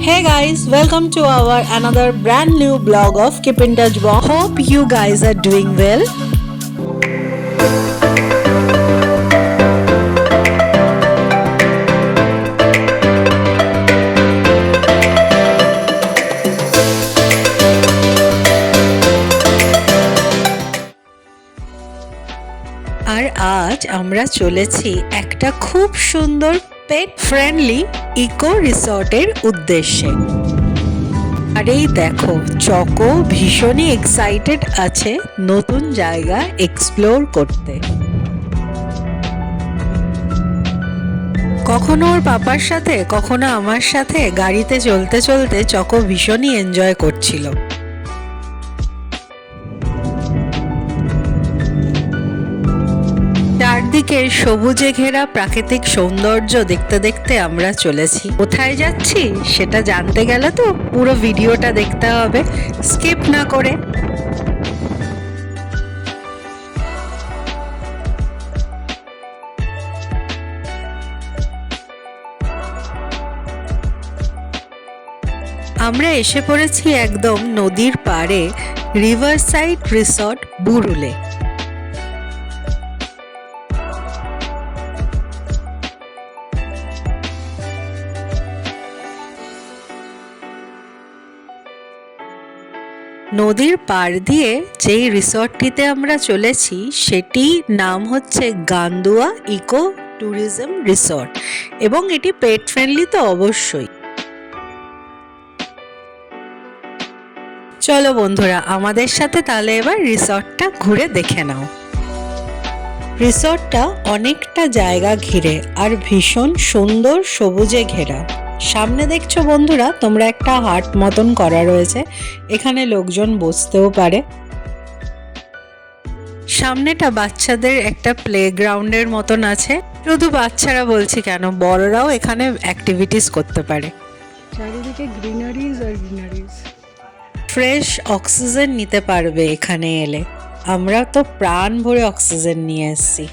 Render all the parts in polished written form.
Hey guys, welcome to our another brand new blog of Keep in Touch Bomb. Hope you guys are doing well. আর আজ আমরা চলেছি একটা খুব সুন্দর পেট friendly eco রিসর্টের উদ্দেশ্যে। আর এই দেখো, চকো ভীষণই এক্সাইটেড আছে নতুন জায়গা এক্সপ্লোর করতে। কখনো ওর পাপার সাথে, কখনো আমার সাথে গাড়িতে চলতে চলতে চকো ভীষণই এনজয় করছিল। চারদিকে সবুজে ঘেরা প্রাকৃতিক সৌন্দর্য দেখতে দেখতে আমরা চলেছি। কোথায় যাচ্ছি সেটা জানতে গেলে তো পুরো ভিডিওটা দেখতে হবে, স্কিপ না করে। আমরা এসে পড়েছি একদম নদীর পাড়ে, রিভারসাইড রিসর্ট বুরুলে। নদীর পাড় দিয়ে যেই রিসর্টটিতে আমরা চলেছি সেটির নাম হচ্ছে গান্দুয়া ইকো ট্যুরিজম রিসর্ট, এবং এটি পেট ফ্রেন্ডলি তো অবশ্যই। চলো বন্ধুরা, আমাদের সাথে তাহলে এবার রিসর্টটা ঘুরে দেখে নাও। রিসর্টটা অনেকটা জায়গা ঘিরে আর ভীষণ সুন্দর সবুজে ঘেরা। সামনে দেখছো বন্ধুরা তোমরা, একটা হাট মতন করা রয়েছে, এখানে লোকজন বসতেও পারে। সামনেটা বাচ্চাদের একটা প্লেগ্রাউন্ডের মতন আছে। শুধু বাচ্চারা বলছি কেন, বড়রাও এখানে অ্যাক্টিভিটিস করতে পারে। চারিদিকে গ্রিনারিজ আর গ্রিনারিজ। ফ্রেশ অক্সিজেন নিতে পারবে এখানে এলে। আমরা তো প্রাণ ভরে অক্সিজেন নিয়ে এসেছি।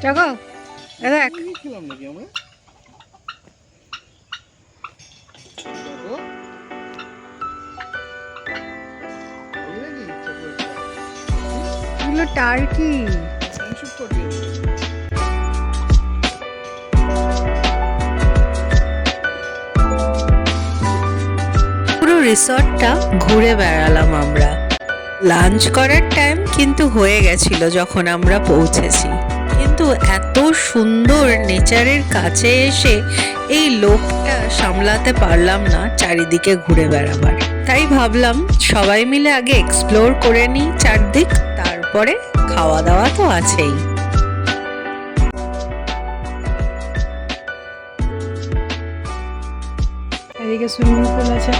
দেখো দেখ, এগুলো টার্কি। পুরো রিসর্টটা ঘুরে বেড়ালাম আমরা। লাঞ্চ করার টাইম কিন্তু হয়ে গেছিল যখন আমরা পৌঁছেছি, কিন্তু এত সুন্দর নেচারের কাছে এসে এই লোভটা সামলাতে পারলাম না চারিদিকে ঘুরে বেড়াবার। তাই ভাবলাম সবাই মিলে আগে এক্সপ্লোর করে নিই চারদিক, তারপরে খাওয়া দাওয়া তো আছেই। এদিকে সুইমিং পুল আছে।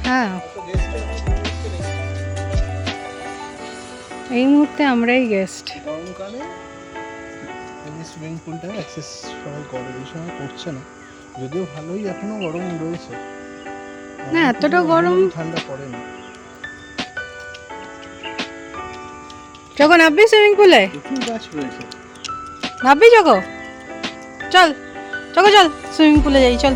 হ্যাঁ, এই মুহূর্তে আমরাই গেস্ট। গরমকালে সুইমিং পুলটা অ্যাক্সেস সবাই করে, এই সময় করছে না, যদিও ভালোই এখনো গরম রয়েছে। না, এতটা গরম ঠান্ডা পড়েনি। যখন নামবি সুইমিং পুলে, প্রচুর গাছ রয়েছে। নামবি জগো, চল জগো চল সুইমিং পুলে যাই, চল।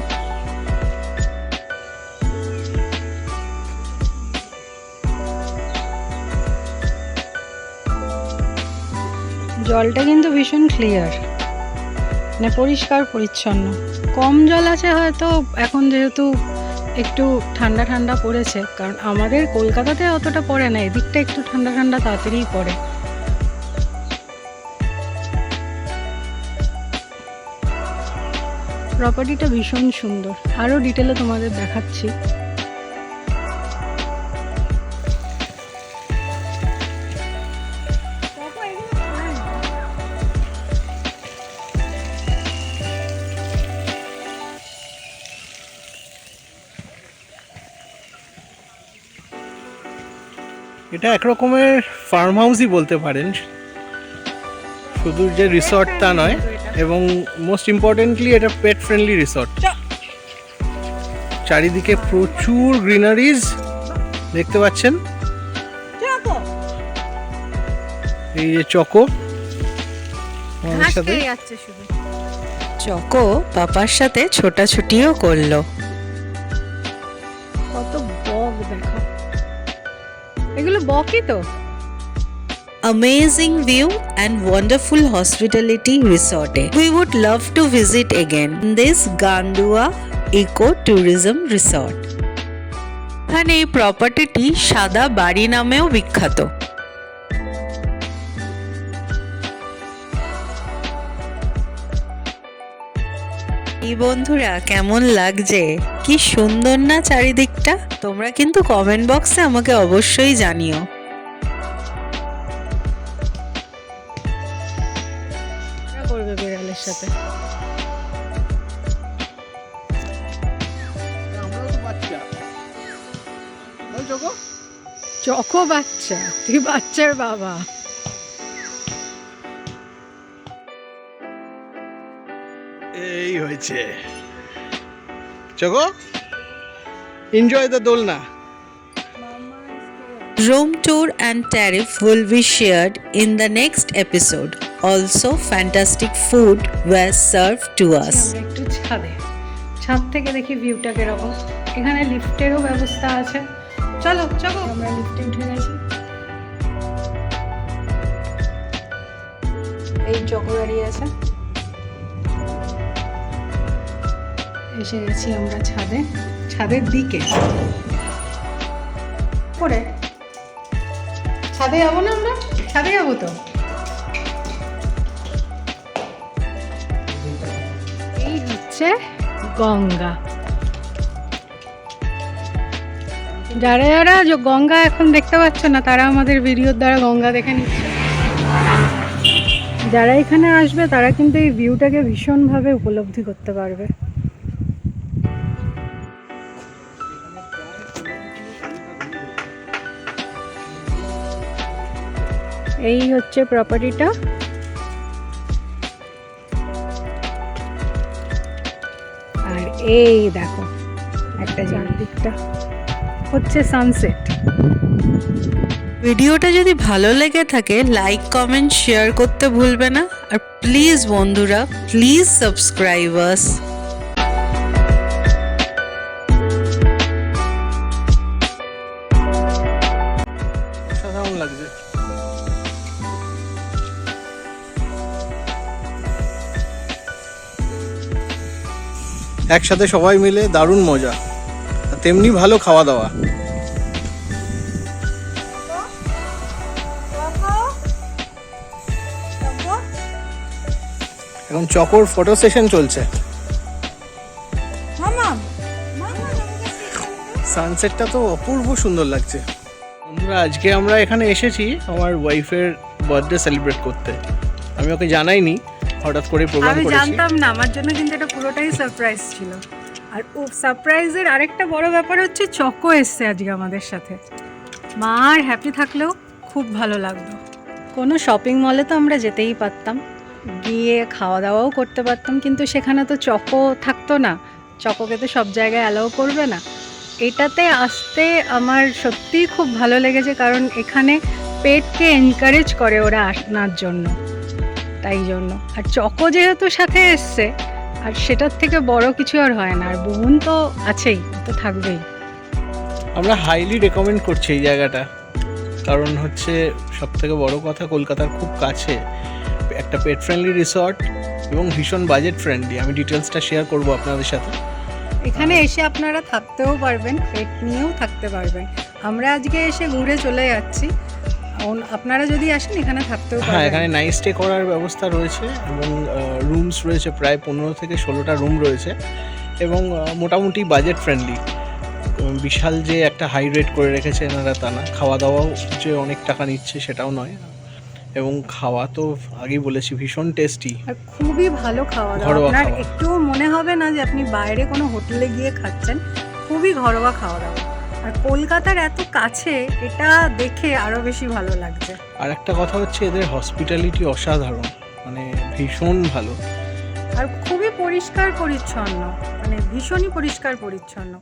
জলটা কিন্তু ভীষণ ক্লিয়ার, মানে পরিষ্কার পরিচ্ছন্ন। কম জল আছে হয়তো এখন, যেহেতু একটু ঠান্ডা ঠান্ডা পড়েছে, কারণ আমাদের কলকাতাতে অতটা পড়ে না, এদিকটা একটু ঠান্ডা ঠান্ডা তাড়াতাড়ি পড়ে। প্রপার্টিটা ভীষণ সুন্দর, আরও ডিটেলে তোমাদের দেখাচ্ছি। এটা এক রকমের ফার্ম হাউসই বলতে পারেন, শুধু যে রিসর্ট তা নয়, এবং মোস্ট ইম্পর্টেন্টলি এটা পেট ফ্রেন্ডলি রিসর্ট। চারিদিকে প্রচুর গ্রিনারিজ দেখতে পাচ্ছেন। এই যে চকো আমাদের সাথে, চকো পাপার সাথে ছোটাছুটিও করলো। কত বক দেখো, এগুলো বকই তো। Amazing view and wonderful hospitality resort. We would love to visit again this Gandua Eco Tourism Resort. এখানে এই প্রপার্টিটি সাদা বাড়ি নামেও বিখ্যাত। এই বন্ধুরা কেমন লাগছে, কি সুন্দর না চারিদিকটা? তোমরা কিন্তু কমেন্ট বক্সে আমাকে অবশ্যই জানিও। করবে বিড়ালের সাথে। চকো বাচ্চা, তুই বাচ্চার বাবা। এই হয়েছে চকো, এনজয় দ্য দোলনা। Room tour and tariff will be shared in the next episode. Also, fantastic food was served to us. আমরা একটু ছাদ থেকে দেখি ভিউটা কিরকম। এখানে লিফটেরও ব্যবস্থা আছে। চলো চলো, আমরা লিফটে উঠে গেছি। এই চকো দাঁড়িয়ে আছে। এসে গেছি আমরা ছাদের দিকে। করে ছাদে যাবো না, আমরা ছাদে যাবো তো। এই হচ্ছে গঙ্গা। যারা যারা গঙ্গা এখন দেখতে পাচ্ছ না, তারা আমাদের ভিডিওর দ্বারা গঙ্গা দেখে নিচ্ছে। যারা এখানে আসবে তারা কিন্তু এই ভিউটাকে ভীষণভাবে উপলব্ধি করতে পারবে। এই হচ্ছে প্রপার্টিটা। আর এই দেখো একটা চারদিকটা হচ্ছে সানসেট। ভিডিওটা যদি ভালো লেগে থাকে লাইক কমেন্ট শেয়ার করতে ভুলবে না। আর প্লিজ বন্ধুরা, প্লিজ সাবস্ক্রাইব আস। সাধারণ লাগছে। একসাথে সবাই মিলে দারুণ মজা, আর তেমনি ভালো খাওয়া দাওয়া। এখন চকোর ফটো সেশন চলছে। সানসেটটা তো অপূর্ব সুন্দর লাগছে। বন্ধুরা, আজকে আমরা এখানে এসেছি আমার ওয়াইফের বার্থডে সেলিব্রেট করতে। আমি ওকে জানাইনি, হঠাৎ করে প্রোগ্রাম আমি করেছি। জানতাম না, আমার জন্য কিন্তু এটা পুরোটাই সারপ্রাইজ ছিল। আর ও সারপ্রাইজের আরেকটা বড় ব্যাপার হচ্ছে চকো এসছে আজকে আমাদের সাথে। মা আর হ্যাপি থাকলেও খুব ভালো লাগতো। কোনো শপিং মলে তো আমরা যেতেই পারতাম, গিয়ে খাওয়া দাওয়াও করতে পারতাম, কিন্তু সেখানে তো চকো থাকতো না। চকোকে তো সব জায়গায় অ্যালাউ করবে না। এটাতে আসতে আমার সত্যিই খুব ভালো লেগেছে, কারণ এখানে পেটকে এনকারেজ করে ওরা আসার জন্য, তাই জন্য। আর চকো যেহেতু সাথে এসছে, আর সেটার থেকে বড় কিছু আর হয় না। আর বোন তো আছেই, তো থাকবেই। আমরা হাইলি রেকমেন্ড করছি এই জায়গাটা, কারণ হচ্ছে সব থেকে বড় কথা কলকাতার খুব কাছে একটা পেট ফ্রেন্ডলি রিসর্ট এবং ভীষণ বাজেট ফ্রেন্ডলি। আমি ডিটেলসটা শেয়ার করব আপনাদের সাথে। এখানে এসে আপনারা থাকতেও পারবেন, পেট নিয়েও থাকতে পারবেন। আমরা আজকে এসে ঘুরে চলে যাচ্ছি, আপনারা যদি আসেন এখানে থাকতেও হ্যাঁ, পারবেন। এখানে নাইট স্টে করার ব্যবস্থা রয়েছে এবং রুমস রয়েছে, প্রায় 15 থেকে 16টা রুম রয়েছে এবং মোটামুটি বাজেট ফ্রেন্ডলি। বিশাল যে একটা হাই রেট করে রেখেছে এনারা তা না, খাওয়া দাওয়াও যে অনেক টাকা নিচ্ছে সেটাও নয়। এবং খাওয়া তো আগেই বলেছি ভীষণ টেস্টি, আর খুবই ভালো খাওয়া দাওয়া। ঘরোয়া আপনার খাওয়া। একটুও মনে হবে না যে আপনি বাইরে কোনো হোটেলে গিয়ে খাচ্ছেন। খুবই ঘরোয়া খাওয়া দাওয়া। আর কলকাতার এত কাছে, এটা দেখে আরো বেশি ভালো লাগছে। আর একটা কথা হচ্ছে এদের হসপিটালিটি অসাধারণ, মানে ভীষণ ভালো। আর খুবই পরিষ্কার পরিচ্ছন্ন, মানে ভীষণই পরিষ্কার পরিচ্ছন্ন।